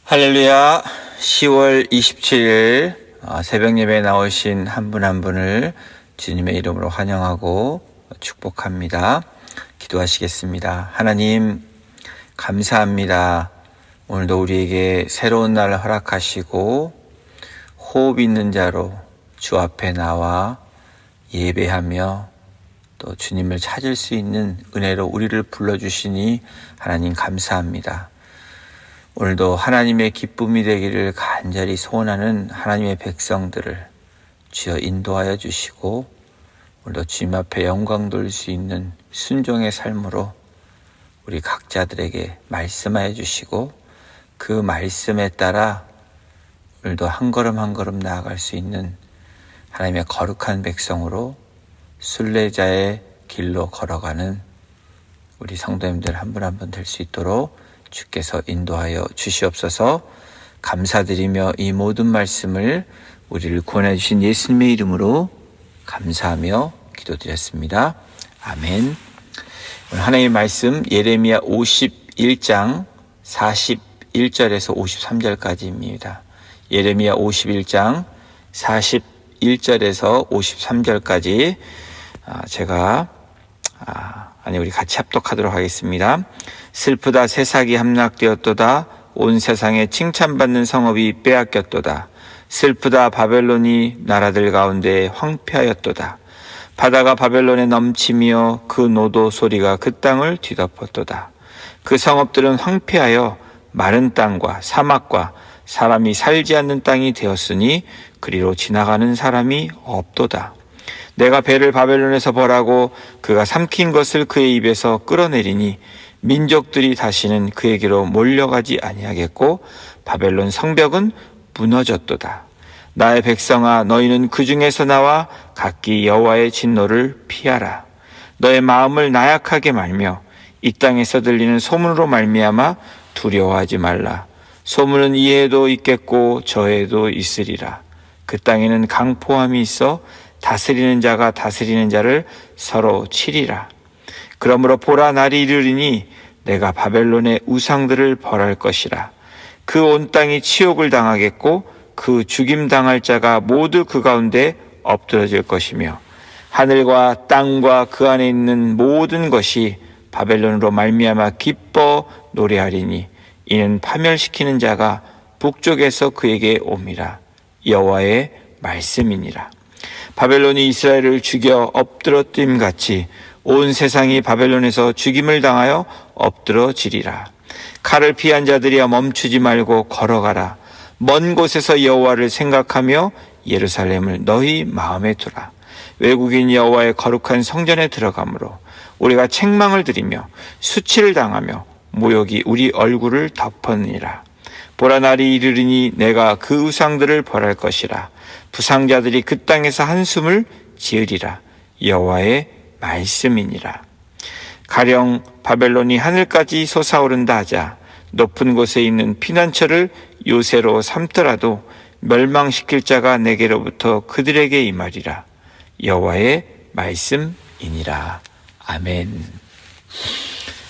할렐루야. 10월 27일 새벽 예배에 나오신 한 분 한 분을 주님의 이름으로 환영하고 축복합니다. 기도하시겠습니다. 하나님 감사합니다. 오늘도 우리에게 새로운 날을 허락하시고 호흡 있는 자로 주 앞에 나와 예배하며 또 주님을 찾을 수 있는 은혜로 우리를 불러주시니 하나님 감사합니다. 오늘도 하나님의 기쁨이 되기를 간절히 소원하는 하나님의 백성들을 주여 인도하여 주시고 오늘도 주님 앞에 영광 돌릴 수 있는 순종의 삶으로 우리 각자들에게 말씀하여 주시고 그 말씀에 따라 오늘도 한 걸음 한 걸음 나아갈 수 있는 하나님의 거룩한 백성으로 순례자의 길로 걸어가는 우리 성도님들 한 분 한 분 될 수 있도록 주께서 인도하여 주시옵소서. 감사드리며 이 모든 말씀을 우리를 구원해 주신 예수님의 이름으로 감사하며 기도드렸습니다. 아멘. 오늘 하나님의 말씀 예레미야 51장 41절에서 53절까지입니다. 예레미야 51장 41절에서 53절까지 우리 같이 합독하도록 하겠습니다. 슬프다 새싹이 함락되었도다. 온 세상에 칭찬받는 성읍이 빼앗겼도다. 슬프다 바벨론이 나라들 가운데 황폐하였도다. 바다가 바벨론에 넘치며 그 노도 소리가 그 땅을 뒤덮었도다. 그 성읍들은 황폐하여 마른 땅과 사막과 사람이 살지 않는 땅이 되었으니 그리로 지나가는 사람이 없도다. 내가 배를 바벨론에서 벌하고 그가 삼킨 것을 그의 입에서 끌어내리니 민족들이 다시는 그에게로 몰려가지 아니하겠고 바벨론 성벽은 무너졌도다. 나의 백성아, 너희는 그 중에서 나와 각기 여호와의 진노를 피하라. 너의 마음을 나약하게 말며 이 땅에서 들리는 소문으로 말미암아 두려워하지 말라. 소문은 이에도 있겠고 저에도 있으리라. 그 땅에는 강포함이 있어 다스리는 자가 다스리는 자를 서로 치리라. 그러므로 보라, 날이 이르리니 내가 바벨론의 우상들을 벌할 것이라. 그 온 땅이 치욕을 당하겠고 그 죽임당할 자가 모두 그 가운데 엎드러질 것이며 하늘과 땅과 그 안에 있는 모든 것이 바벨론으로 말미암아 기뻐 노래하리니 이는 파멸시키는 자가 북쪽에서 그에게 옴이라. 여호와의 말씀이니라. 바벨론이 이스라엘을 죽여 엎드러짐같이 온 세상이 바벨론에서 죽임을 당하여 엎드러지리라. 칼을 피한 자들이여 멈추지 말고 걸어가라. 먼 곳에서 여호와를 생각하며 예루살렘을 너희 마음에 두라. 외국인 여호와의 거룩한 성전에 들어가므로 우리가 책망을 드리며 수치를 당하며 모욕이 우리 얼굴을 덮었느니라. 보라, 날이 이르리니 내가 그 우상들을 벌할 것이라. 부상자들이 그 땅에서 한숨을 지으리라. 여호와의 말씀이니라. 가령 바벨론이 하늘까지 솟아오른다 하자 높은 곳에 있는 피난처를 요새로 삼더라도 멸망시킬 자가 내게로부터 그들에게 임하리라. 여호와의 말씀이니라. 아멘.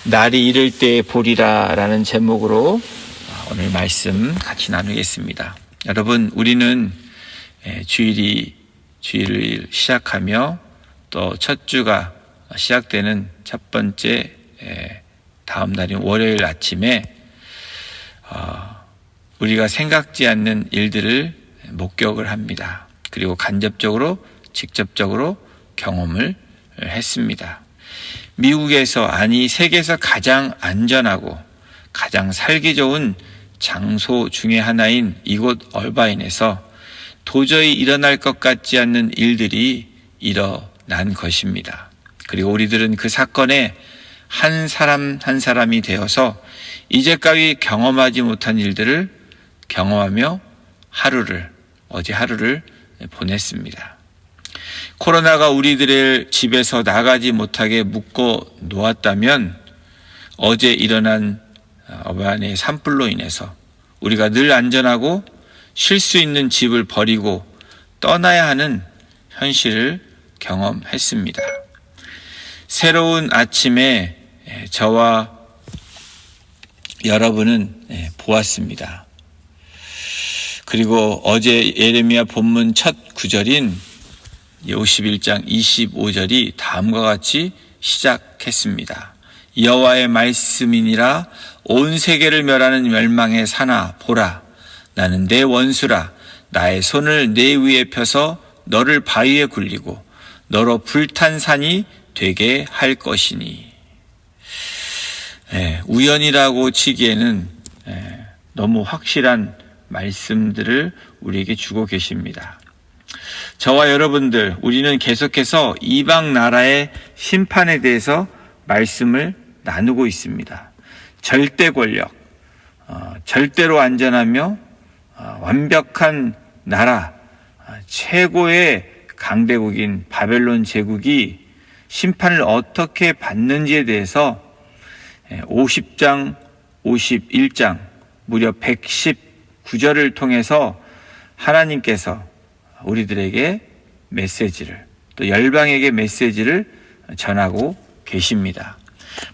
날이 이를 때 보리라 라는 제목으로 오늘 말씀 같이 나누겠습니다. 여러분, 우리는 주일을 시작하며 또 첫 주가 시작되는 첫 번째 다음 날인 월요일 아침에 우리가 생각지 않는 일들을 목격을 합니다. 그리고 간접적으로 직접적으로 경험을 했습니다. 미국에서, 아니 세계에서 가장 안전하고 가장 살기 좋은 장소 중에 하나인 이곳 얼바인에서 도저히 일어날 것 같지 않는 일들이 일어난 것입니다. 그리고 우리들은 그 사건에 한 사람 한 사람이 되어서 이제까지 경험하지 못한 일들을 경험하며 어제 하루를 보냈습니다. 코로나가 우리들을 집에서 나가지 못하게 묶어 놓았다면 어제 일어난 어바인의 산불로 인해서 우리가 늘 안전하고 쉴 수 있는 집을 버리고 떠나야 하는 현실을 경험했습니다. 새로운 아침에 저와 여러분은 보았습니다. 그리고 어제 예레미야 본문 첫 구절인 51장 25절이 다음과 같이 시작했습니다. 여호와의 말씀이니라. 온 세계를 멸하는 멸망의 사나 보라. 나는 내 원수라. 나의 손을 내 위에 펴서 너를 바위에 굴리고 너로 불탄 산이 되게 할 것이니. 우연이라고 치기에는 너무 확실한 말씀들을 우리에게 주고 계십니다. 저와 여러분들, 우리는 계속해서 이방 나라의 심판에 대해서 말씀을 나누고 있습니다. 절대 권력, 절대로 안전하며 완벽한 나라, 최고의 강대국인 바벨론 제국이 심판을 어떻게 받는지에 대해서 50장, 51장, 무려 119절을 통해서 하나님께서 우리들에게 메시지를, 또 열방에게 메시지를 전하고 계십니다.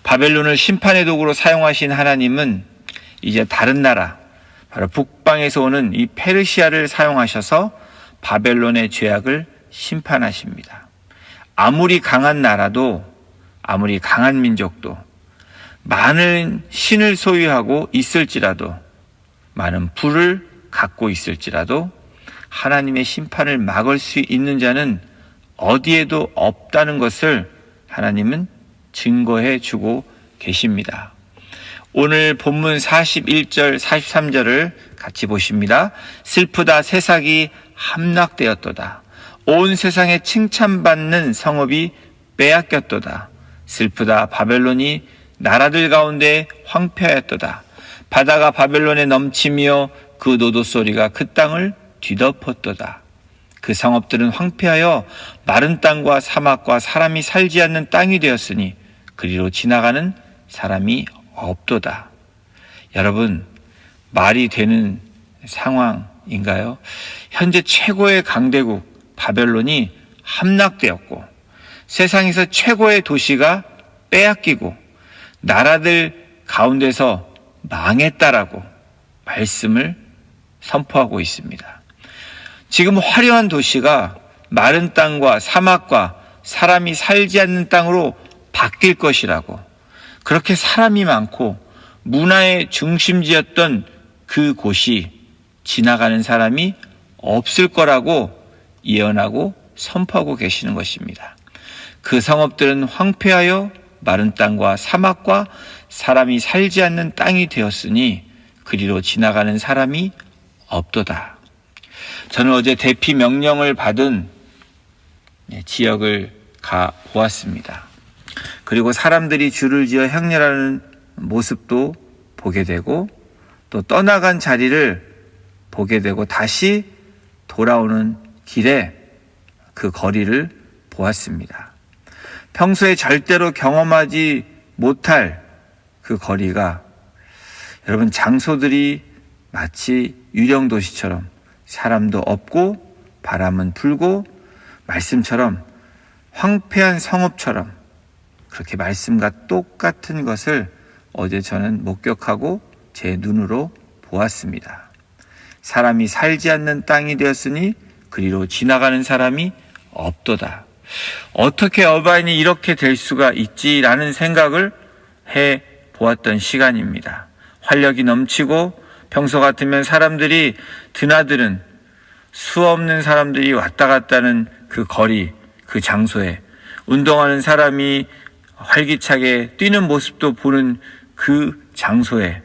바벨론을 심판의 도구로 사용하신 하나님은 이제 다른 나라, 바로 북방에서 오는 이 페르시아를 사용하셔서 바벨론의 죄악을 심판하십니다. 아무리 강한 나라도, 아무리 강한 민족도, 많은 신을 소유하고 있을지라도, 많은 부를 갖고 있을지라도 하나님의 심판을 막을 수 있는 자는 어디에도 없다는 것을 하나님은 증거해 주고 계십니다. 오늘 본문 41절, 43절을 같이 보십니다. 슬프다, 새싹이 함락되었도다. 온 세상에 칭찬받는 성읍이 빼앗겼도다. 슬프다, 바벨론이 나라들 가운데 황폐하였도다. 바다가 바벨론에 넘치며 그 노도 소리가 그 땅을 뒤덮었도다. 그 성읍들은 황폐하여 마른 땅과 사막과 사람이 살지 않는 땅이 되었으니 그리로 지나가는 사람이 없도다. 여러분, 말이 되는 상황인가요? 현재 최고의 강대국 바벨론이 함락되었고 세상에서 최고의 도시가 빼앗기고 나라들 가운데서 망했다라고 말씀을 선포하고 있습니다. 지금 화려한 도시가 마른 땅과 사막과 사람이 살지 않는 땅으로 바뀔 것이라고, 그렇게 사람이 많고 문화의 중심지였던 그 곳이 지나가는 사람이 없을 거라고 예언하고 선포하고 계시는 것입니다. 그 성읍들은 황폐하여 마른 땅과 사막과 사람이 살지 않는 땅이 되었으니 그리로 지나가는 사람이 없도다. 저는 어제 대피 명령을 받은 지역을 가 보았습니다. 그리고 사람들이 줄을 지어 행렬하는 모습도 보게 되고 또 떠나간 자리를 보게 되고 다시 돌아오는 길에 그 거리를 보았습니다. 평소에 절대로 경험하지 못할 그 거리가, 여러분, 장소들이 마치 유령 도시처럼 사람도 없고 바람은 불고 말씀처럼 황폐한 성읍처럼 그렇게 말씀과 똑같은 것을 어제 저는 목격하고 제 눈으로 보았습니다. 사람이 살지 않는 땅이 되었으니 그리로 지나가는 사람이 없도다. 어떻게 어바인이 이렇게 될 수가 있지라는 생각을 해 보았던 시간입니다. 활력이 넘치고 평소 같으면 사람들이 드나드는 수 없는 사람들이 왔다 갔다 하는 그 거리, 그 장소에 운동하는 사람이 활기차게 뛰는 모습도 보는 그 장소에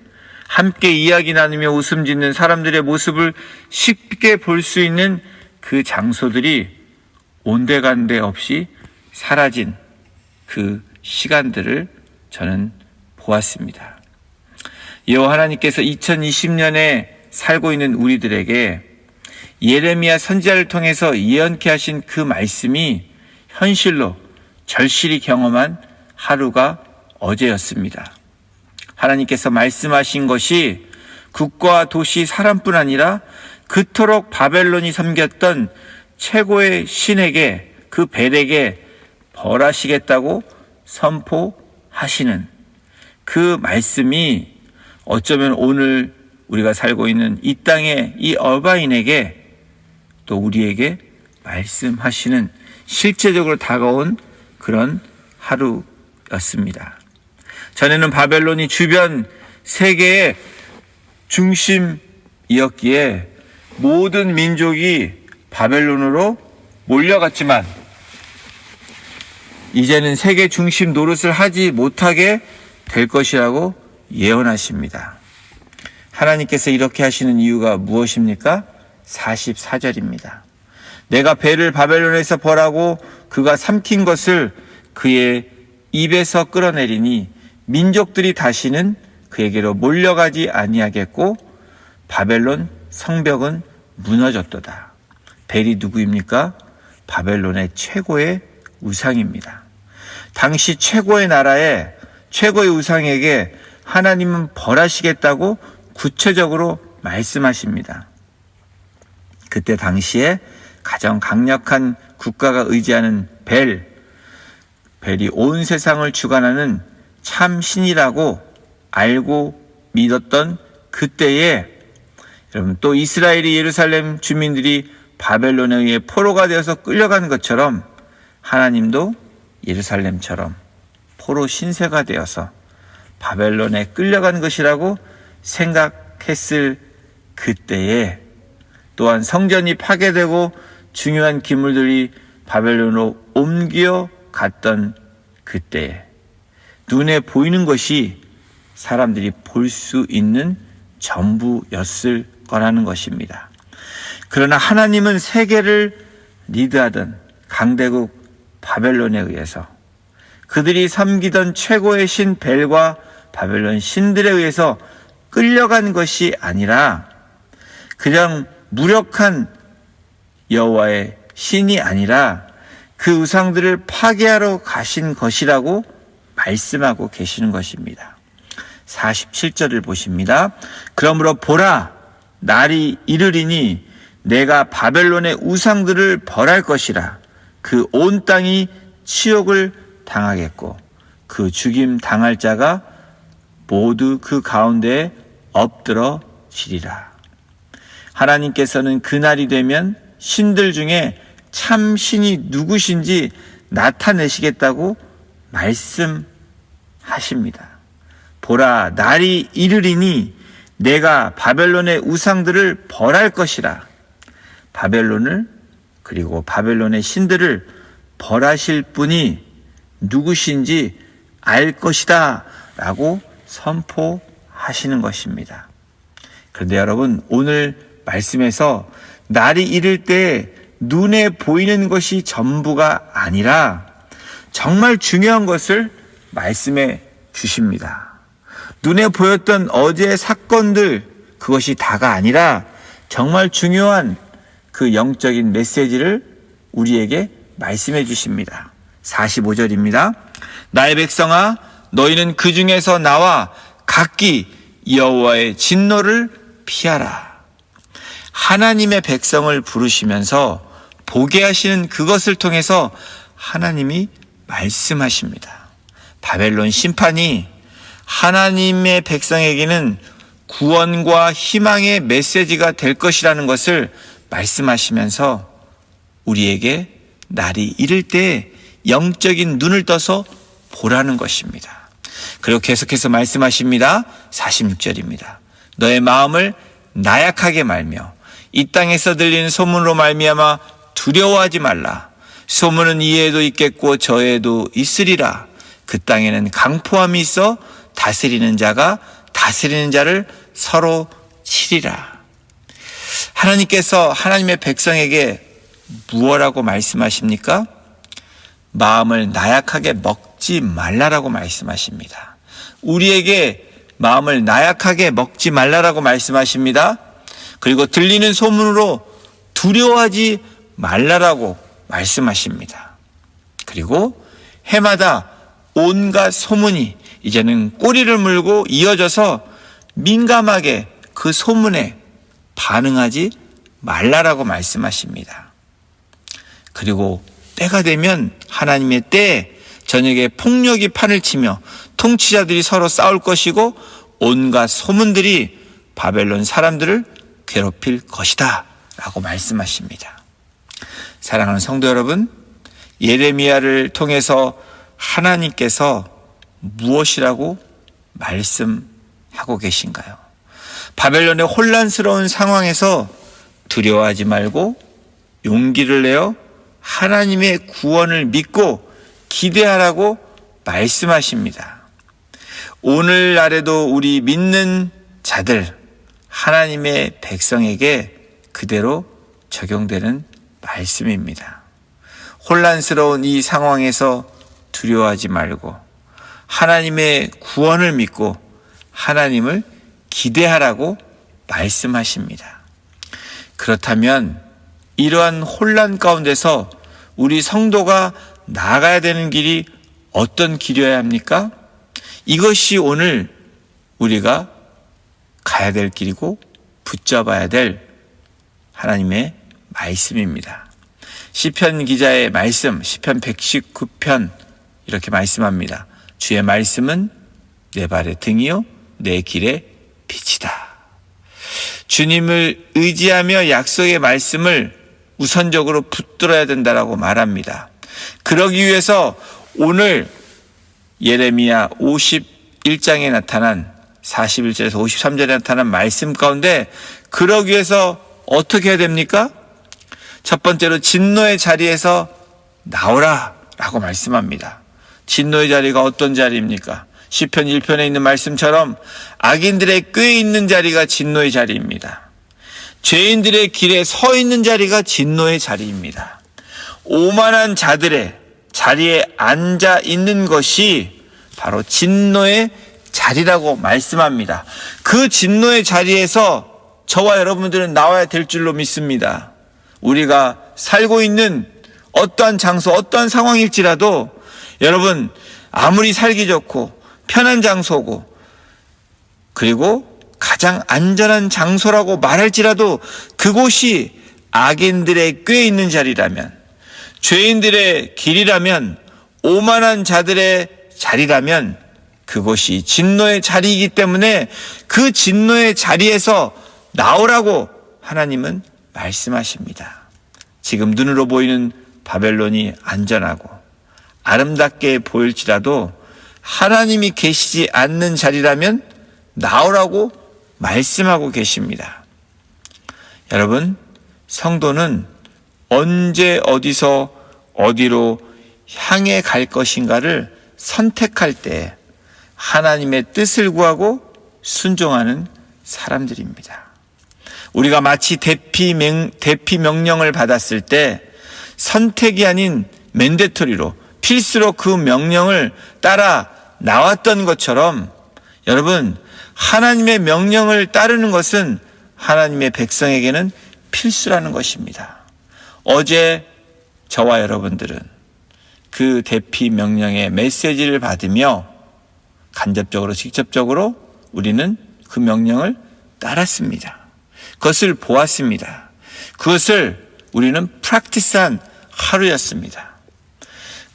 함께 이야기 나누며 웃음 짓는 사람들의 모습을 쉽게 볼 수 있는 그 장소들이 온데간데 없이 사라진 그 시간들을 저는 보았습니다. 여호와 하나님께서 2020년에 살고 있는 우리들에게 예레미야 선지자를 통해서 예언케 하신 그 말씀이 현실로 절실히 경험한 하루가 어제였습니다. 하나님께서 말씀하신 것이 국가와 도시, 사람뿐 아니라 그토록 바벨론이 섬겼던 최고의 신에게, 그 벨에게 벌하시겠다고 선포하시는 그 말씀이 어쩌면 오늘 우리가 살고 있는 이 땅의 이 어바인에게 또 우리에게 말씀하시는 실제적으로 다가온 그런 하루였습니다. 전에는 바벨론이 주변 세계의 중심이었기에 모든 민족이 바벨론으로 몰려갔지만 이제는 세계 중심 노릇을 하지 못하게 될 것이라고 예언하십니다. 하나님께서 이렇게 하시는 이유가 무엇입니까? 44절입니다. 내가 배를 바벨론에서 벌하고 그가 삼킨 것을 그의 입에서 끌어내리니 민족들이 다시는 그에게로 몰려가지 아니하겠고 바벨론 성벽은 무너졌도다. 벨이 누구입니까? 바벨론의 최고의 우상입니다. 당시 최고의 나라의 최고의 우상에게 하나님은 벌하시겠다고 구체적으로 말씀하십니다. 그때 당시에 가장 강력한 국가가 의지하는 벨이 온 세상을 주관하는 참 신이라고 알고 믿었던 그때에 여러분 또 이스라엘이 예루살렘 주민들이 바벨론에 의해 포로가 되어서 끌려가는 것처럼 하나님도 예루살렘처럼 포로 신세가 되어서 바벨론에 끌려간 것이라고 생각했을 그때에 또한 성전이 파괴되고 중요한 기물들이 바벨론으로 옮겨갔던 그때에 눈에 보이는 것이 사람들이 볼 수 있는 전부였을 거라는 것입니다. 그러나 하나님은 세계를 리드하던 강대국 바벨론에 의해서 그들이 섬기던 최고의 신 벨과 바벨론 신들에 의해서 끌려간 것이 아니라 그냥 무력한 여호와의 신이 아니라 그 우상들을 파괴하러 가신 것이라고 말씀하고 계시는 것입니다. 47절을 보십니다. 그러므로 보라, 날이 이르리니 내가 바벨론의 우상들을 벌할 것이라. 그 온 땅이 치욕을 당하겠고 그 죽임 당할 자가 모두 그 가운데에 엎드러지리라. 하나님께서는 그날이 되면 신들 중에 참 신이 누구신지 나타내시겠다고 말씀하십니다. 보라, 날이 이르리니 내가 바벨론의 우상들을 벌할 것이라. 바벨론을 그리고 바벨론의 신들을 벌하실 분이 누구신지 알 것이다 라고 선포하시는 것입니다. 그런데 여러분, 오늘 말씀에서 날이 이를 때 눈에 보이는 것이 전부가 아니라 정말 중요한 것을 말씀해 주십니다. 눈에 보였던 어제의 사건들, 그것이 다가 아니라 정말 중요한 그 영적인 메시지를 우리에게 말씀해 주십니다. 45절입니다. 나의 백성아, 너희는 그 중에서 나와 각기 여호와의 진노를 피하라. 하나님의 백성을 부르시면서 보게 하시는 그것을 통해서 하나님이 말씀하십니다. 바벨론 심판이 하나님의 백성에게는 구원과 희망의 메시지가 될 것이라는 것을 말씀하시면서 우리에게 날이 이를 때 영적인 눈을 떠서 보라는 것입니다. 그리고 계속해서 말씀하십니다. 46절입니다. 너의 마음을 나약하게 말며 이 땅에서 들리는 소문으로 말미암아 두려워하지 말라. 소문은 이에도 있겠고 저에도 있으리라. 그 땅에는 강포함이 있어 다스리는 자가 다스리는 자를 서로 치리라. 하나님께서 하나님의 백성에게 무엇라고 말씀하십니까? 마음을 나약하게 먹지 말라라고 말씀하십니다. 우리에게 마음을 나약하게 먹지 말라라고 말씀하십니다. 그리고 들리는 소문으로 두려워하지 말라라고 말씀하십니다. 그리고 해마다 온갖 소문이 이제는 꼬리를 물고 이어져서 민감하게 그 소문에 반응하지 말라라고 말씀하십니다. 그리고 때가 되면 하나님의 때에 저녁에 폭력이 판을 치며 통치자들이 서로 싸울 것이고 온갖 소문들이 바벨론 사람들을 괴롭힐 것이다 라고 말씀하십니다. 사랑하는 성도 여러분, 예레미야를 통해서 하나님께서 무엇이라고 말씀하고 계신가요? 바벨론의 혼란스러운 상황에서 두려워하지 말고 용기를 내어 하나님의 구원을 믿고 기대하라고 말씀하십니다. 오늘날에도 우리 믿는 자들, 하나님의 백성에게 그대로 적용되는 말씀입니다. 혼란스러운 이 상황에서 두려워하지 말고 하나님의 구원을 믿고 하나님을 기대하라고 말씀하십니다. 그렇다면 이러한 혼란 가운데서 우리 성도가 나아가야 되는 길이 어떤 길이어야 합니까? 이것이 오늘 우리가 가야 될 길이고 붙잡아야 될 하나님의 말씀입니다. 시편 기자의 말씀, 시편 119편 이렇게 말씀합니다. 주의 말씀은 내 발의 등이요 내 길의 빛이다. 주님을 의지하며 약속의 말씀을 우선적으로 붙들어야 된다라고 말합니다. 그러기 위해서 오늘 예레미야 51장에 나타난 41절에서 53절에 나타난 말씀 가운데 그러기 위해서 어떻게 해야 됩니까? 첫 번째로 진노의 자리에서 나오라 라고 말씀합니다. 진노의 자리가 어떤 자리입니까? 시편 1편에 있는 말씀처럼 악인들의 꾀에 있는 자리가 진노의 자리입니다. 죄인들의 길에 서 있는 자리가 진노의 자리입니다. 오만한 자들의 자리에 앉아 있는 것이 바로 진노의 자리라고 말씀합니다. 그 진노의 자리에서 저와 여러분들은 나와야 될 줄로 믿습니다. 우리가 살고 있는 어떠한 장소, 어떠한 상황일지라도 여러분 아무리 살기 좋고 편한 장소고 그리고 가장 안전한 장소라고 말할지라도 그곳이 악인들의 꾀에 있는 자리라면, 죄인들의 길이라면, 오만한 자들의 자리라면 그곳이 진노의 자리이기 때문에 그 진노의 자리에서 나오라고 하나님은 말씀하십니다. 지금 눈으로 보이는 바벨론이 안전하고 아름답게 보일지라도 하나님이 계시지 않는 자리라면 나오라고 말씀하고 계십니다. 여러분, 성도는 언제 어디서 어디로 향해 갈 것인가를 선택할 때 하나님의 뜻을 구하고 순종하는 사람들입니다. 우리가 마치 대피 명령을 받았을 때 선택이 아닌 맨데토리로 필수로 그 명령을 따라 나왔던 것처럼 여러분, 하나님의 명령을 따르는 것은 하나님의 백성에게는 필수라는 것입니다. 어제 저와 여러분들은 그 대피 명령의 메시지를 받으며 간접적으로 직접적으로 우리는 그 명령을 따랐습니다. 그것을 보았습니다. 그것을 우리는 프랙티스한 하루였습니다.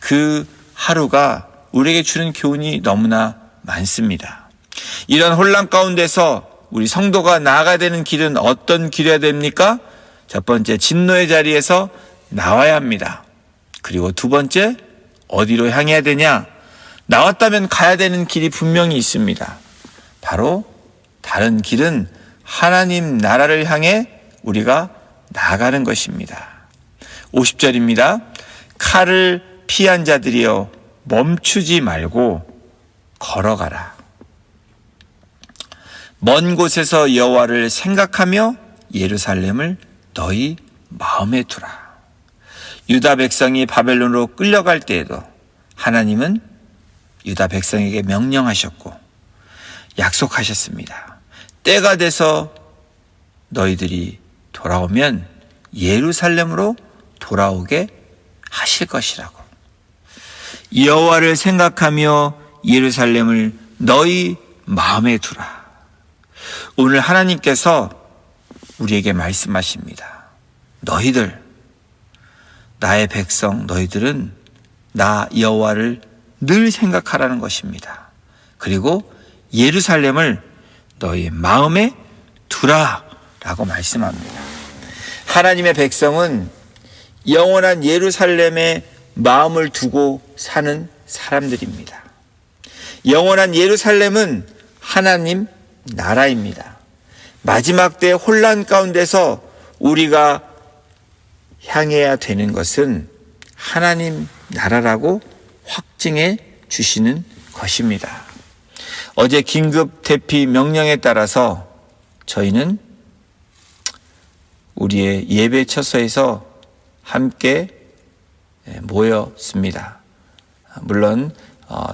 그 하루가 우리에게 주는 교훈이 너무나 많습니다. 이런 혼란 가운데서 우리 성도가 나아가야 되는 길은 어떤 길이어야 됩니까? 첫 번째, 진노의 자리에서 나와야 합니다. 그리고 두 번째, 어디로 향해야 되냐? 나왔다면 가야 되는 길이 분명히 있습니다. 바로 다른 길은 하나님 나라를 향해 우리가 나아가는 것입니다. 50절입니다. 칼을 피한 자들이여 멈추지 말고 걸어가라. 먼 곳에서 여호와를 생각하며 예루살렘을 너희 마음에 두라. 유다 백성이 바벨론으로 끌려갈 때에도 하나님은 유다 백성에게 명령하셨고 약속하셨습니다. 때가 돼서 너희들이 돌아오면 예루살렘으로 돌아오게 하실 것이라고. 여호와를 생각하며 예루살렘을 너희 마음에 두라. 오늘 하나님께서 우리에게 말씀하십니다. 너희들, 나의 백성, 너희들은 나 여호와를 늘 생각하라는 것입니다. 그리고 예루살렘을 너희 마음에 두라라고 말씀합니다. 하나님의 백성은 영원한 예루살렘에 마음을 두고 사는 사람들입니다. 영원한 예루살렘은 하나님 나라입니다. 마지막 때의 혼란 가운데서 우리가 향해야 되는 것은 하나님 나라라고 확증해 주시는 것입니다. 어제 긴급 대피 명령에 따라서 저희는 우리의 예배 처소에서 함께 모였습니다. 물론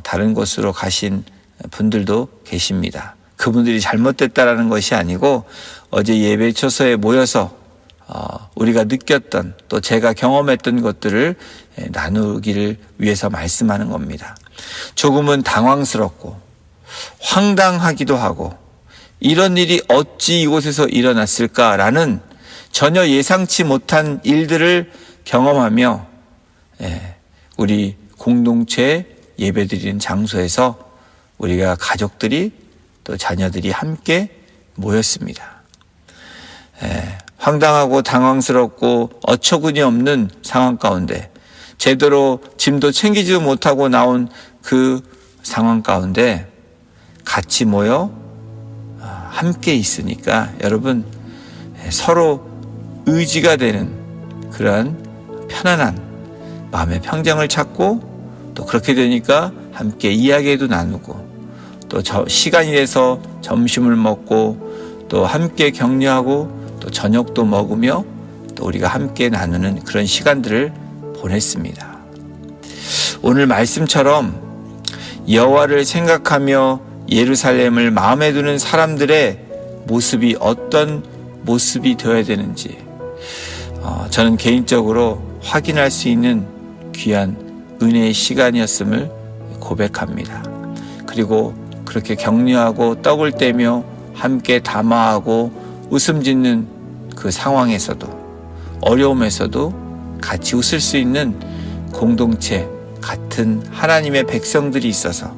다른 곳으로 가신 분들도 계십니다. 그분들이 잘못됐다라는 것이 아니고 어제 예배 처소에 모여서 우리가 느꼈던 또 제가 경험했던 것들을 나누기를 위해서 말씀하는 겁니다. 조금은 당황스럽고 황당하기도 하고 이런 일이 어찌 이곳에서 일어났을까라는 전혀 예상치 못한 일들을 경험하며 우리 공동체 예배드리는 장소에서 우리가 가족들이 또 자녀들이 함께 모였습니다. 황당하고 당황스럽고 어처구니 없는 상황 가운데 제대로 짐도 챙기지 못하고 나온 그 상황 가운데 같이 모여 함께 있으니까 여러분 서로 의지가 되는 그러한 편안한 마음의 평정을 찾고 또 그렇게 되니까 함께 이야기도 나누고 또 시간이 돼서 점심을 먹고 또 함께 격려하고 또 저녁도 먹으며 또 우리가 함께 나누는 그런 시간들을 보냈습니다. 오늘 말씀처럼 여호와를 생각하며 예루살렘을 마음에 두는 사람들의 모습이 어떤 모습이 되어야 되는지 저는 개인적으로 확인할 수 있는 귀한 은혜의 시간이었음을 고백합니다. 그리고 그렇게 격려하고 떡을 떼며 함께 담화하고 웃음 짓는 그 상황에서도 어려움에서도 같이 웃을 수 있는 공동체 같은 하나님의 백성들이 있어서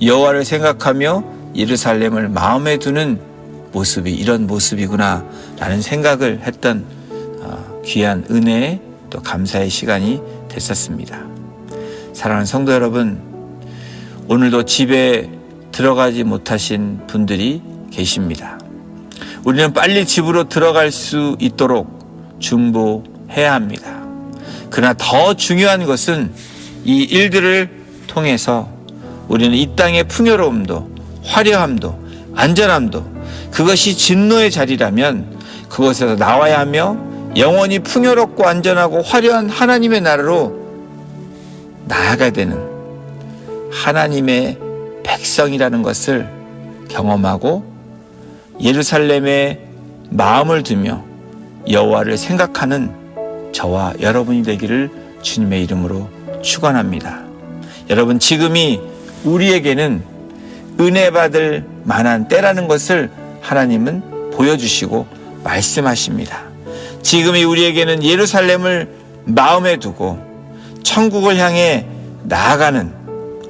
여호와를 생각하며 예루살렘을 마음에 두는 모습이 이런 모습이구나 라는 생각을 했던 귀한 은혜의 또 감사의 시간이 됐었습니다. 사랑하는 성도 여러분, 오늘도 집에 들어가지 못하신 분들이 계십니다. 우리는 빨리 집으로 들어갈 수 있도록 중보해야 합니다. 그러나 더 중요한 것은 이 일들을 통해서 우리는 이 땅의 풍요로움도 화려함도 안전함도 그것이 진노의 자리라면 그것에서 나와야 하며 영원히 풍요롭고 안전하고 화려한 하나님의 나라로 나아가야 되는 하나님의 백성이라는 것을 경험하고 예루살렘에 마음을 두며 여호와를 생각하는 저와 여러분이 되기를 주님의 이름으로 축원합니다. 여러분, 지금이 우리에게는 은혜 받을 만한 때라는 것을 하나님은 보여주시고 말씀하십니다. 지금이 우리에게는 예루살렘을 마음에 두고 천국을 향해 나아가는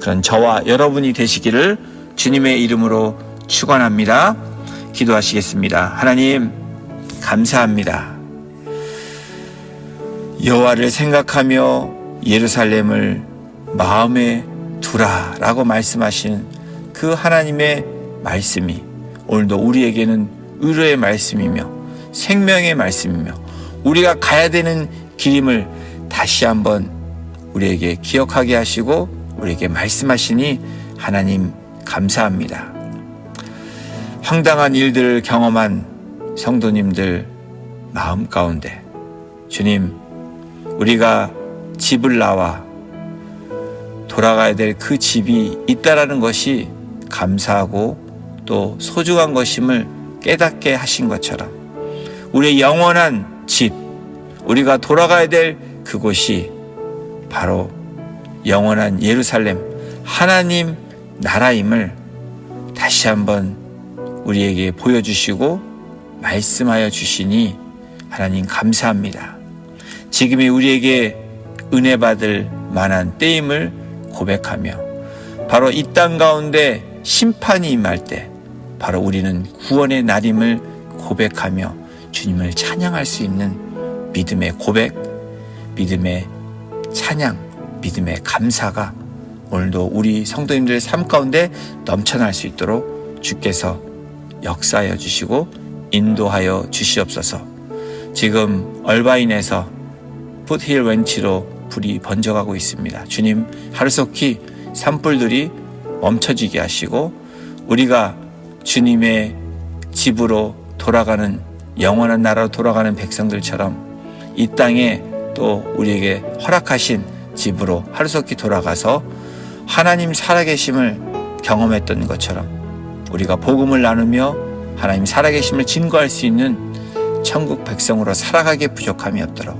그런 저와 여러분이 되시기를 주님의 이름으로 축원합니다. 기도하시겠습니다. 하나님, 감사합니다. 여호와를 생각하며 예루살렘을 마음에 두라라고 말씀하신 그 하나님의 말씀이 오늘도 우리에게는 의로의 말씀이며 생명의 말씀이며 우리가 가야 되는 길임을 다시 한번 우리에게 기억하게 하시고 우리에게 말씀하시니 하나님 감사합니다. 황당한 일들을 경험한 성도님들 마음 가운데 주님, 우리가 집을 나와 돌아가야 될 그 집이 있다라는 것이 감사하고 또 소중한 것임을 깨닫게 하신 것처럼 우리의 영원한 집, 우리가 돌아가야 될 그곳이 바로 영원한 예루살렘, 하나님 나라임을 다시 한번 우리에게 보여주시고 말씀하여 주시니 하나님 감사합니다. 지금이 우리에게 은혜 받을 만한 때임을 고백하며 바로 이 땅 가운데 심판이 임할 때 바로 우리는 구원의 날임을 고백하며 주님을 찬양할 수 있는 믿음의 고백, 믿음의 찬양, 믿음의 감사가 오늘도 우리 성도님들의 삶 가운데 넘쳐날 수 있도록 주께서 역사하여 주시고 인도하여 주시옵소서. 지금 얼바인에서 풋힐 웬치로 불이 번져가고 있습니다. 주님, 하루속히 산불들이 멈춰지게 하시고 우리가 주님의 집으로 돌아가는, 영원한 나라로 돌아가는 백성들처럼 이 땅에 또 우리에게 허락하신 집으로 하루속히 돌아가서 하나님 살아계심을 경험했던 것처럼 우리가 복음을 나누며 하나님 살아계심을 증거할 수 있는 천국 백성으로 살아가기에 부족함이 없도록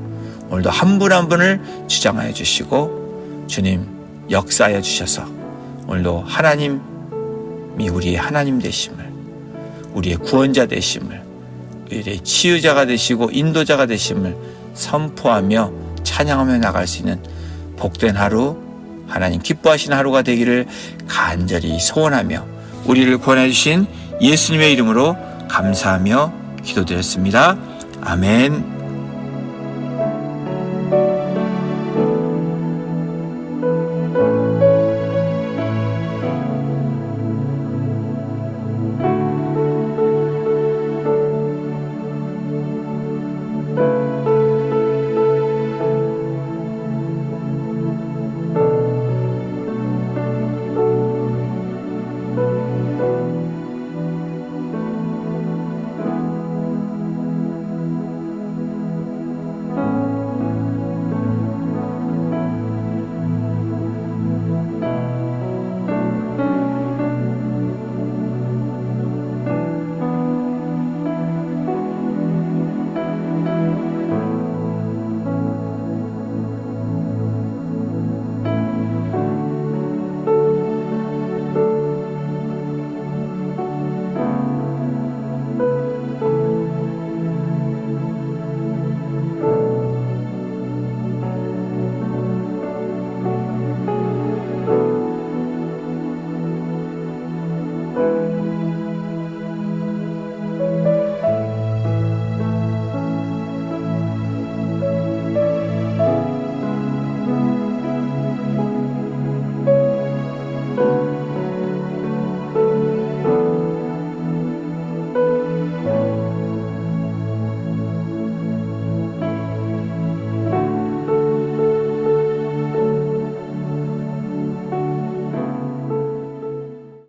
오늘도 한 분 한 분을 주장하여 주시고 주님 역사하여 주셔서 오늘도 하나님이 우리의 하나님 되심을, 우리의 구원자 되심을, 우리의 치유자가 되시고 인도자가 되심을 선포하며 찬양하며 나갈 수 있는 복된 하루, 하나님 기뻐하시는 하루가 되기를 간절히 소원하며 우리를 구원해 주신 예수님의 이름으로 감사하며 기도드렸습니다. 아멘.